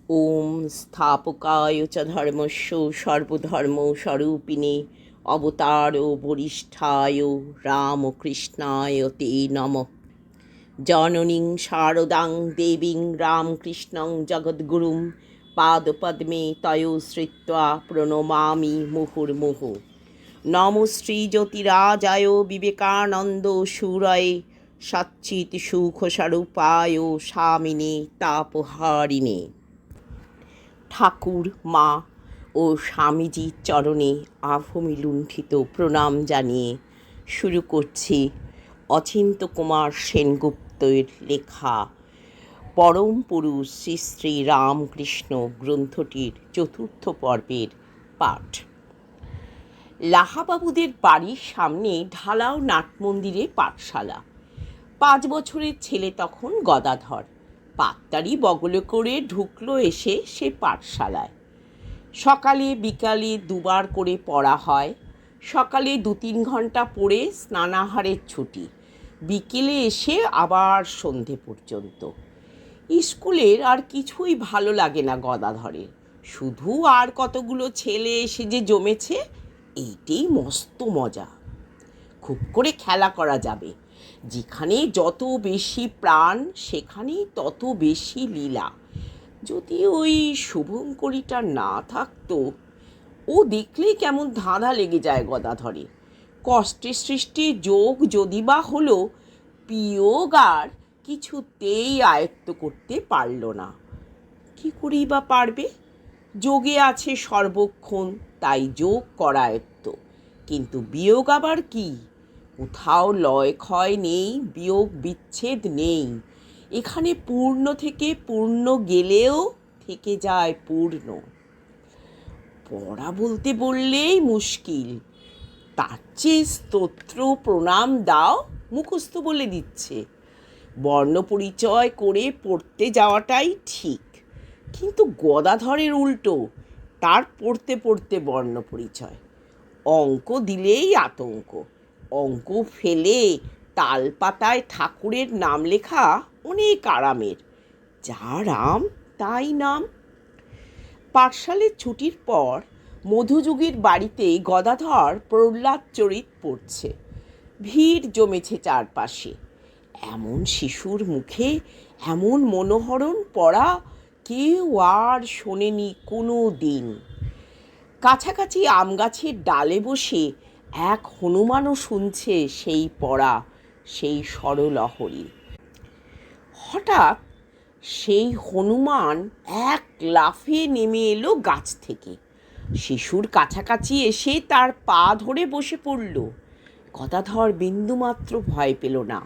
ওম স্থাপকায় চ ধর্মস্য সর্বধর্মস্বরূপিণে অবতার বরিষ্ঠায় রামকৃষ্ণায় তে নমঃ। জননীং শারদাং দেবীং রামকৃষ্ণং জগদ্গুরুং পাদপদ্মে তয়োশ্রিত্বা প্রণমামি মুহুর্মুহুঃ। নমো শ্রীজ্যোতিরাজায় বিবেকানন্দ সুরয়ে সচ্চিৎ সুখস্বরূপায় স্বামিনে তাপহারিণে। ঠাকুর, মা ও স্বামীজির চরণে আভূমি লুণ্ঠিত প্রণাম জানিয়ে শুরু করছি অচিন্ত্য কুমার সেনগুপ্তের লেখা পরম পুরুষ শ্রী শ্রী রামকৃষ্ণ গ্রন্থটির চতুর্থ পর্বের পাঠ। লাহাবাবুদের বাড়ির সামনে ঢালাও নাটমন্দিরে পাঠশালা। 5 বছরের ছেলে তখন গদাধর পাত্তারি বগলে করে ঢুকলো এসে সে পাঠশালায়। সকালে বিকালে দুবার করে পড়া হয়। সকালে 2-3 ঘন্টা পড়ে স্নানাহারের ছুটি, বিকেলে এসে আবার সন্ধে পর্যন্ত। স্কুলের আর কিছুই ভালো লাগে না গদাধরের, শুধু আর কতগুলো ছেলে এসে যে জমেছে এইটাই মস্ত মজা। খুব করে খেলা করা যাবে, যেখানে যত বেশি প্রাণ সেখানেই তত বেশি লীলা। যদি ওই শুভঙ্করীটা না থাকতো, ও দেখলেই কেমন ধাঁধা লেগে যায় গদাধরে। কষ্টের সৃষ্টি যোগ যদি বা হলো, বিয়োগ আর কিছুতেই আয়ত্ত করতে পারল না। কি করেই বা পারবে? যোগে আছে সর্বক্ষণ, তাই যোগ করা আয়ত্ত, কিন্তু বিয়োগ আবার কি? কোথাও লয় ক্ষয় নেই, বিয়োগ বিচ্ছেদ নেই। এখানে পূর্ণ থেকে পূর্ণ গেলেও থেকে যায় পূর্ণ। পড়া বলতে বললেই মুশকিল, তার চেয়ে স্তোত্র প্রণাম দাও মুখস্থ বলে দিচ্ছে। বর্ণ পরিচয় করে পড়তে যাওয়াটাই ঠিক, কিন্তু গদাধরের উল্টো, তার পড়তে পড়তে বর্ণ পরিচয়। অঙ্ক দিলেই আতঙ্ক, অঙ্ক ফেলে তাল পাতায় ঠাকুরের নাম লেখা অনেক আরামের। যা রাম তাই নাম। পাঠশালের ছুটির পর মধুযুগের বাড়িতে গদাধর প্রহ্লাদ চরিত পড়ছে। ভিড় জমেছে চারপাশে। এমন শিশুর মুখে এমন মনোহরণ পড়া কেউ আর শোনেনি কোনো দিন। কাছাকাছি আম গাছের ডালে বসে এক হনুমানও শুনছে সেই পড়া, সেই স্বরলহরী। হঠাৎ সেই হনুমান এক লাফে নেমে এলো গাছ থেকে, শিশুর কাছাকাছি এসে তার পা ধরে বসে পড়ল। গদাধর বিন্দুমাত্র ভয় পেল না,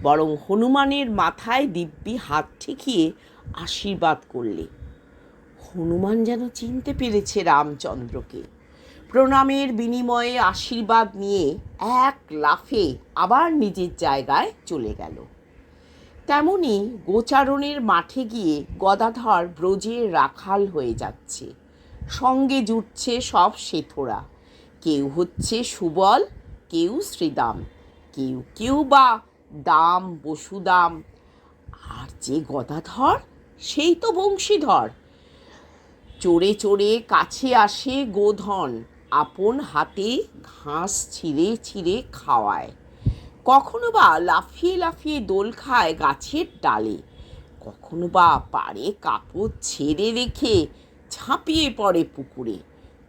বরং হনুমানের মাথায় দিব্যি হাত ঠেকিয়ে আশীর্বাদ করলে। হনুমান যেন চিনতে পেরেছে রামচন্দ্রকে। প্রণামের বিনিময়ে আশীর্বাদ নিয়ে এক লাফে আবার নিজের জায়গায় চলে গেল। তেমনি গোচারণের মাঠে গিয়ে গদাধর ব্রজের রাখাল হয়ে যাচ্ছে। সঙ্গে জুটছে সব শেথোরা, কেউ হচ্ছে সুবল, কেউ শ্রীদাম, কেউ কেউ বা দাম বসুদাম। আর যে গদাধর, সেই তো বংশীধর। চড়ে চড়ে কাছে আসে গোধন, আপন হাতে ঘাস ছিঁড়ে ছিঁড়ে খাওয়ায়। কখনো বা লাফিয়ে লাফিয়ে দোল খায় গাছের ডালে, কখনো বা পাড়ে কাপড় ছেড়ে রেখে ঝাঁপিয়ে পড়ে পুকুরে।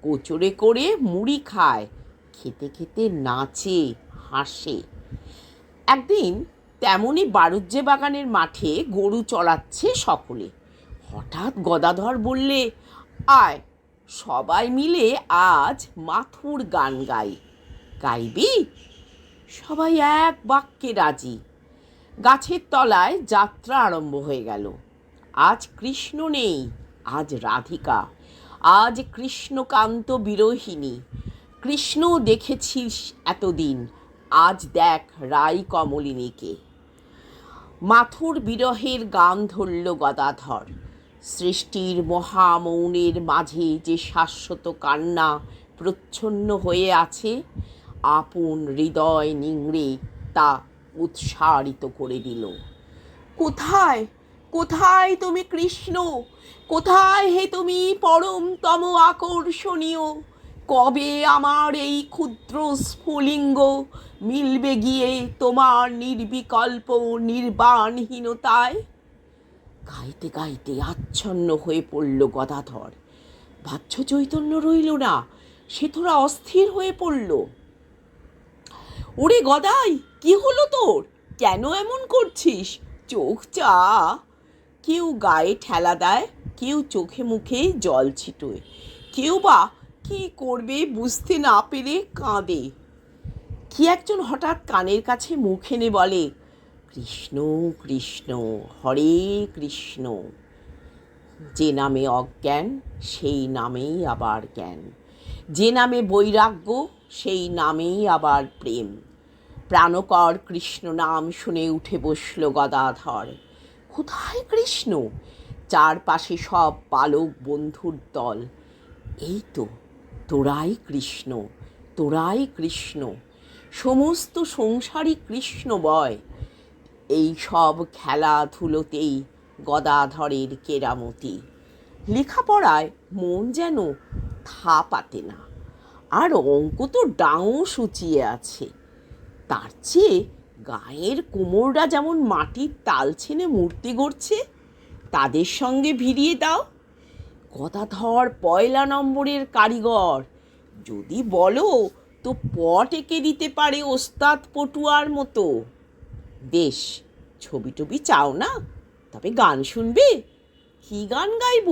কোচরে করে মুড়ি খায়, খেতে খেতে নাচে হাসে। একদিন তেমনই বারুজ্জে বাগানের মাঠে গরু চড়াচ্ছে সকলে। হঠাৎ গদাধর বললে, আয় সবাই মিলে আজ মাথুর গান গাই। গাইবি? সবাই এক বাক্যে রাজি। গাছের তলায় যাত্রা আরম্ভ হয়ে গেল। আজ কৃষ্ণ নেই, আজ রাধিকা, আজ কৃষ্ণকান্ত বিরোহিণী। কৃষ্ণ দেখেছিস এতদিন, আজ দেখ রাই কমলিনীকে। মাথুর বিরহের গান ধরল গদাধর। সৃষ্টির মহামৌনের মাঝে যে শাশ্বত কান্না প্রচ্ছন্ন হয়ে আছে, আপন হৃদয় নিংড়ে তা উৎসারিত করে দিল। কোথায় কোথায় তুমি কৃষ্ণ, কোথায় হে তুমি পরমতম আকর্ষণীয়? কবে আমার এই ক্ষুদ্র স্ফুলিঙ্গ মিলবে গিয়ে তোমার নির্বিকল্প নির্বাণহীনতায়? গাইতে গাইতে আচ্ছন্ন হয়ে পড়ল গদাধর। বাহ্য চৈতন্য রইল না, সে তোরা অস্থির হয়ে পড়ল। ওরে গদাই, কি হলো তোর? কেন এমন করছিস? চোখ চা। কেউ গায়ে ঠেলা দেয়, কেউ চোখে মুখে জল ছিটোয়, কেউ বা কি করবে বুঝতে না পেরে কাঁদে। কি একজন হঠাৎ কানের কাছে মুখ এনে বলে, কৃষ্ণ কৃষ্ণ, হরে কৃষ্ণ। যে নামে অজ্ঞান, সেই নামেই আবার জ্ঞান। যে নামে বৈরাগ্য, সেই নামেই আবার প্রেম। প্রাণকর কৃষ্ণ নাম শুনে উঠে বসল গদাধর। কোথায় কৃষ্ণ? চারপাশে সব বালক বন্ধুর দল। এই তো, তোরাই কৃষ্ণ, তোরাই কৃষ্ণ। সমস্ত সংসারই কৃষ্ণ বয়। এই সব খেলাধুলোতেই গদাধরের কেরামতি। লেখাপড়ায় মন যেন থা পাতে না, আর অঙ্ক তো ডাঁও সূচিয়ে আছে। তার চেয়ে গায়ের কোমররা যেমন মাটির তাল ছেনে মূর্তি গড়ছে, তাদের সঙ্গে ভিড়িয়ে দাও। গদাধর পয়লা নম্বরের কারিগর। যদি বলো তো পট এঁকে দিতে পারে ওস্তাদ পটুয়ার মতো। বেশ, ছবি টবি চাও না? তবে গান শুনবে? কি গান গাইব?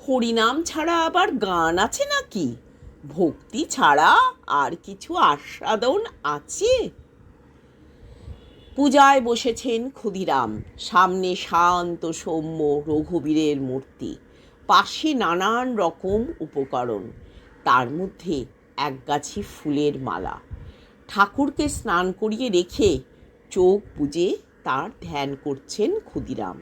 হরিনাম ছাড়া আবার গান আছে নাকি? ভক্তি ছাড়া আর কিছু আস্বাদন আছে? পূজায় বসেছেন ক্ষুদিরাম। সামনে শান্ত সৌম্য রঘুবীরের মূর্তি, পাশে নানান রকম উপকরণ, তার মধ্যে একগাছি ফুলের মালা। ঠাকুরকে স্নান করিয়ে রেখে চোখ বুজে তার ধ্যান করছেন ক্ষুদিরাম।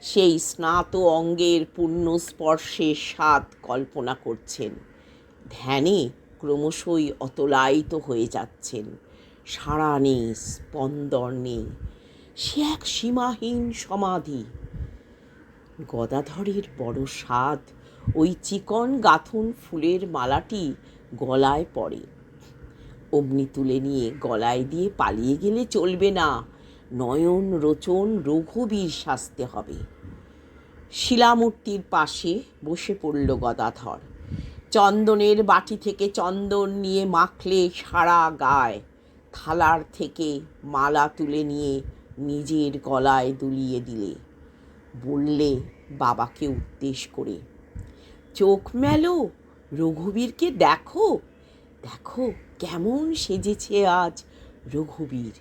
সেই স্নাত অঙ্গের পূর্ণ স্পর্শের স্বাদ কল্পনা করছেন। ধ্যানে ক্রমশই অতলায়িত হয়ে যাচ্ছেন। সাড়া নেই, স্পন্দন নেই, সে এক সীমাহীন সমাধি। গদাধরের বড় স্বাদ ওই চিকন গাঁথন ফুলের মালাটি গলায় পড়ে। অমনি তুলে নিয়ে গলায় দিয়ে পালিয়ে গেলে চলবে না, নয়ন রোচন রঘুবীর সাজতে হবে। শিলামূর্তির পাশে বসে পড়ল গদাধর। চন্দনের বাটি থেকে চন্দন নিয়ে মাখলে সারা গায়। থালার থেকে মালা তুলে নিয়ে নিজের গলায় দুলিয়ে দিলে। বললে বাবাকে উদ্দেশ করে, চোখ মেলো, রঘুবীরকে দেখো, দেখো কেমন সেজেছে আজ রঘুবীর।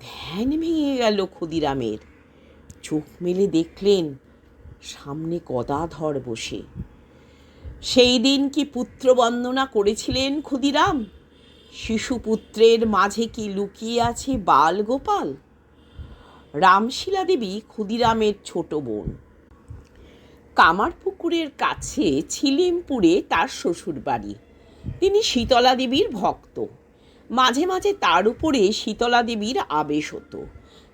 ধ্যান ভেঙে গেল ক্ষুদিরামের। চোখ মেলে দেখলেন সামনে গদাধর বসে। সেই দিন কি পুত্র বন্দনা করেছিলেন ক্ষুদিরাম? শিশুপুত্রের মাঝে কি লুকিয়ে আছে বাল গোপাল? রামশিলা দেবী ক্ষুদিরামের ছোট বোন। কামারপুকুরের কাছে ছিলিমপুরে তার শ্বশুর বাড়ি। তিনি শীতলা দেবীর ভক্ত। মাঝে মাঝে তার উপরে শীতলা দেবীর আবেশ হতো।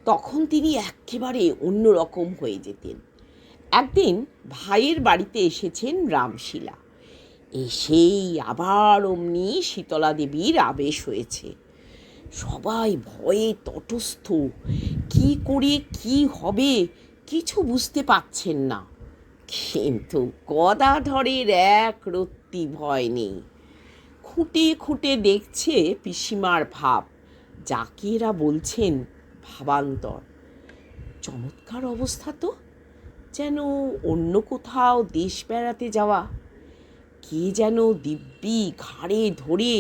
তখন তিনি একেবারে অন্যরকম হয়ে যেতেন। একদিন ভাইয়ের বাড়িতে এসেছেন রামশিলা। এসেই আবার অমনি শীতলা দেবীর আবেশ হয়েছে। সবাই ভয়ে তটস্থ। কি করে কি হবে কিছু বুঝতে পারছেন না। কিন্তু গদাধরের এক রত্তি ভয় নেই। খুঁটে খুঁটে দেখছে পিসিমার ভাব, যাকে এরা বলছেন ভাবান্তর। চমৎকার অবস্থা তো, যেন অন্য কোথাও দেশ বেড়াতে যাওয়া। কে যেন দিব্যি ঘাড়ে ধরে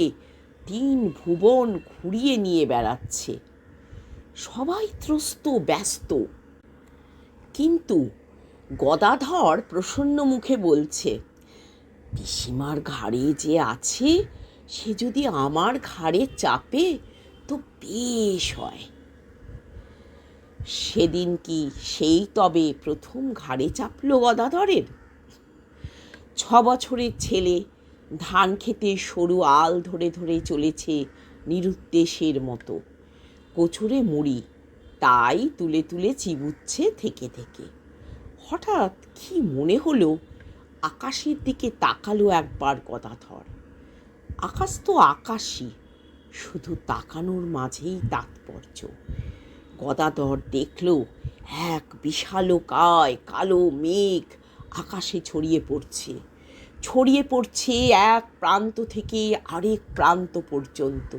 3 ভুবন ঘুরিয়ে নিয়ে বেড়াচ্ছে। সবাই ত্রস্ত ব্যস্ত। কিন্তু গদাধর প্রসন্ন মুখে বলছে, পিসিমার ঘাড়ে যে আছে সে যদি আমার ঘাড়ে চাপে তো বেশ হয়। সেদিন কি সেই তবে প্রথম ঘাড়ে চাপল গদাধরের? 6 বছরের ছেলে ধান খেতে সরু আল ধরে ধরে চলেছে নিরুদ্দেশের মতো। কোচরে মুড়ি, তাই তুলে তুলে চিবুচ্ছে থেকে থেকে। হঠাৎ কি মনে হলো, আকাশের দিকে তাকালো একবার গদাধর। আকাশ তো আকাশই, শুধু তাকানোর মাঝেই তাৎপর্য। গদাধর দেখল এক বিশালকায় কালো মেঘ আকাশে ছড়িয়ে পড়ছে এক প্রান্ত থেকে আরেক প্রান্ত পর্যন্ত।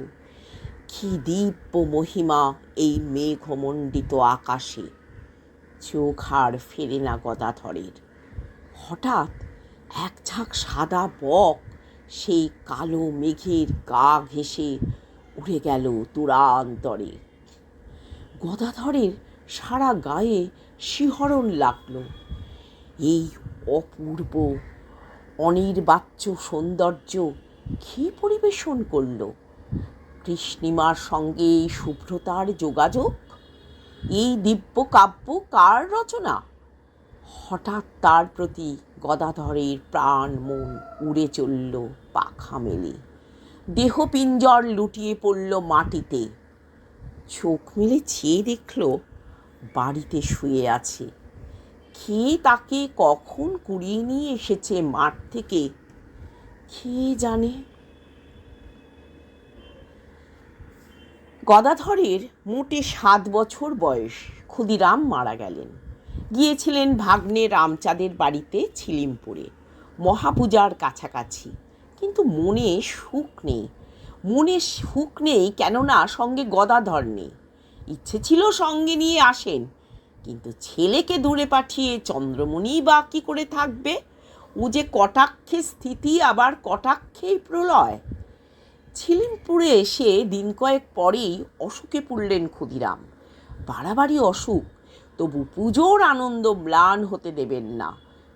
কি দিব্য মহিমা এই মেঘমণ্ডিত আকাশে! চোখ আর ফেরে না গদাধরের। হঠাৎ এক ঝাঁক সাদা বক সেই কালো মেঘের গা ঘেঁষে উড়ে গেল দূরান্তরে। গদাধরের সারা গায়ে শিহরণ লাগল। এই অপূর্ব অনির্বাচ্য সৌন্দর্য কে পরিবেশন করল? কৃষ্ণিমার সঙ্গে এই শুভ্রতার যোগাযোগ, এই দিব্য কাব্য কার রচনা? হঠাৎ তার প্রতি গদাধরের প্রাণ মন উড়ে চলল পাখা মেলে। দেহ পিঞ্জর লুটিয়ে পড়ল মাটিতে। চোখ মেলে চেয়ে দেখল বাড়িতে শুয়ে আছে। কে তাকে কখন কুড়িয়ে নিয়ে এসেছে মাঠ থেকে, কে জানে। গদাধরের মোটে 7 বছর বয়স। ক্ষুদিরাম মারা গেলেন। গিয়েছিলেন ভাগ্নে রামচাঁদের বাড়িতে ছিলিমপুরে, মহাপূজার কাছাকাছি। কিন্তু মনে সুখ নেই, কেননা সঙ্গে গদাধর নেই। ইচ্ছে ছিল সঙ্গে নিয়ে আসেন, কিন্তু ছেলেকে দূরে পাঠিয়ে চন্দ্রমণি বা কী করে থাকবে? ও যে কটাক্ষে স্থিতি, আবার কটাক্ষেই প্রলয়। ছিলিমপুরে এসে দিন কয়েক পরেই অসুখে পড়লেন ক্ষুদিরাম। বাড়াবাড়ি অসুখ, তবু পুজোর আনন্দ ম্লান হতে দেবেন না।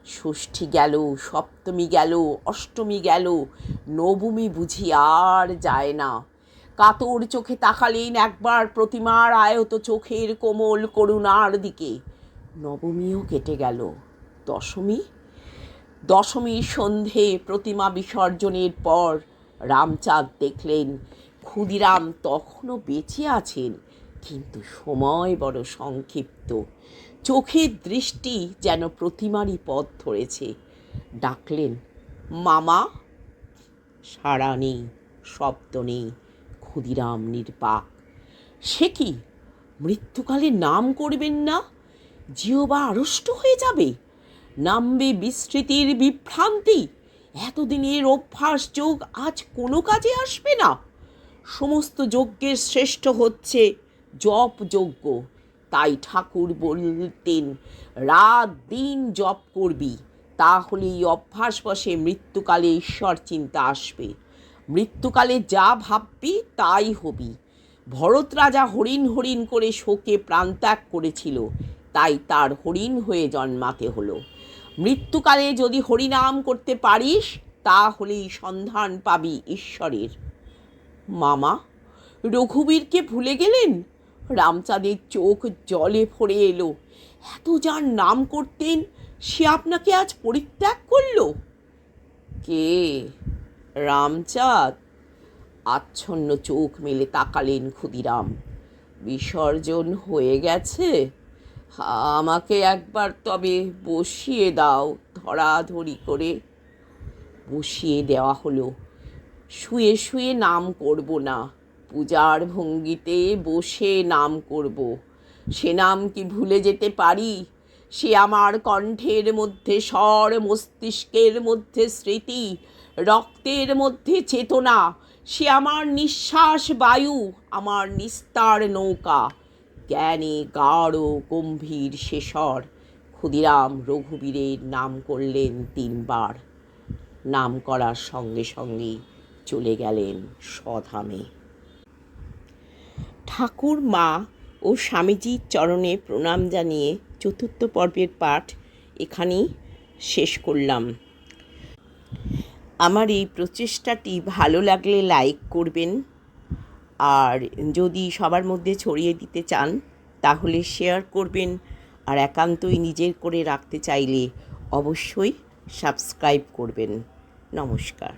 ষষ্ঠী গেল, সপ্তমী গেল, অষ্টমী গেল, নবমী বুঝি আর যায় না। কাতর চোখে তাকালেন একবার প্রতিমার আয়ত চোখের কোমল করুণার দিকে। নবমীও কেটে গেল। দশমীর সন্ধে প্রতিমা বিসর্জনের পর রামচাঁদ দেখলেন ক্ষুদিরাম তখনও বেঁচে আছেন, কিন্তু সময় বড় সংক্ষিপ্ত। চোখের দৃষ্টি যেন প্রতিমারই পথ ধরেছে। ডাকলেন, মামা। সাড়া নেই, শব্দ নেই। ক্ষুদিরাম নির্বাক। সে কি, মৃত্যুকালে নাম করবেন না? জিহ্বা আড়ষ্ট হয়ে যাবে, নামবে বিস্মৃতির বিভ্রান্তি। এতদিনের অভ্যাস যোগ আজ কোনো কাজে আসবে না। সমস্ত যজ্ঞের শ্রেষ্ঠ হচ্ছে জপ যজ্ঞ। তাই ঠাকুর বলতেন, রাত দিন জপ করবি, তাহলেই অভ্যাস বসে মৃত্যুকালে ঈশ্বর চিন্তা আসবে। মৃত্যুকালে যা ভাববি তাই হবি। ভরত রাজা হরিণ করে শোকে প্রাণত্যাগ করেছিল, তাই তার হরিণ হয়ে জন্মাতে হলো। মৃত্যুকালে যদি হরিনাম করতে পারিস, তাহলেই সন্ধান পাবি ঈশ্বরের। মামা, রঘুবীরকে ভুলে গেলেন? রামচাঁদের চোখ জলে ভরে এলো। এত যার নাম করতেন, সে আপনাকে আজ পরিত্যাগ করল? কে? রামচাঁদ। আচ্ছন্ন চোখ মেলে তাকালেন ক্ষুদিরাম। বিসর্জন হয়ে গেছে? আমাকে একবার তবে বসিয়ে দাও, ধরাধরি করে। বসিয়ে দেওয়া হলো। শুয়ে শুয়ে নাম করব না, পূজার ভঙ্গিতে বসে নাম করব। সে নাম কি ভুলে যেতে পারি? সে আমার কণ্ঠের মধ্যে স্বর, মস্তিষ্কের মধ্যে স্মৃতি, রক্তের মধ্যে চেতনা। সে আমার নিঃশ্বাস বায়ু, আমার নিস্তার নৌকা। জ্ঞানে গাঢ় গম্ভীর সে স্বর। ক্ষুদিরাম রঘুবীরের নাম করলেন 3 বার। নাম করার সঙ্গে সঙ্গেই চলে গেলেন স্বধামে। ঠাকুর, মা ও স্বামীজির চরণে প্রণাম জানিয়ে 4র্থ পর্বের পাঠ এখানেই শেষ করলাম। আমার এই প্রচেষ্টাটি ভালো লাগলে লাইক করবেন, আর যদি সবার মধ্যে ছড়িয়ে দিতে চান তাহলে শেয়ার করবেন, আর একান্তই নিজের করে রাখতে চাইলে অবশ্যই সাবস্ক্রাইব করবেন। নমস্কার।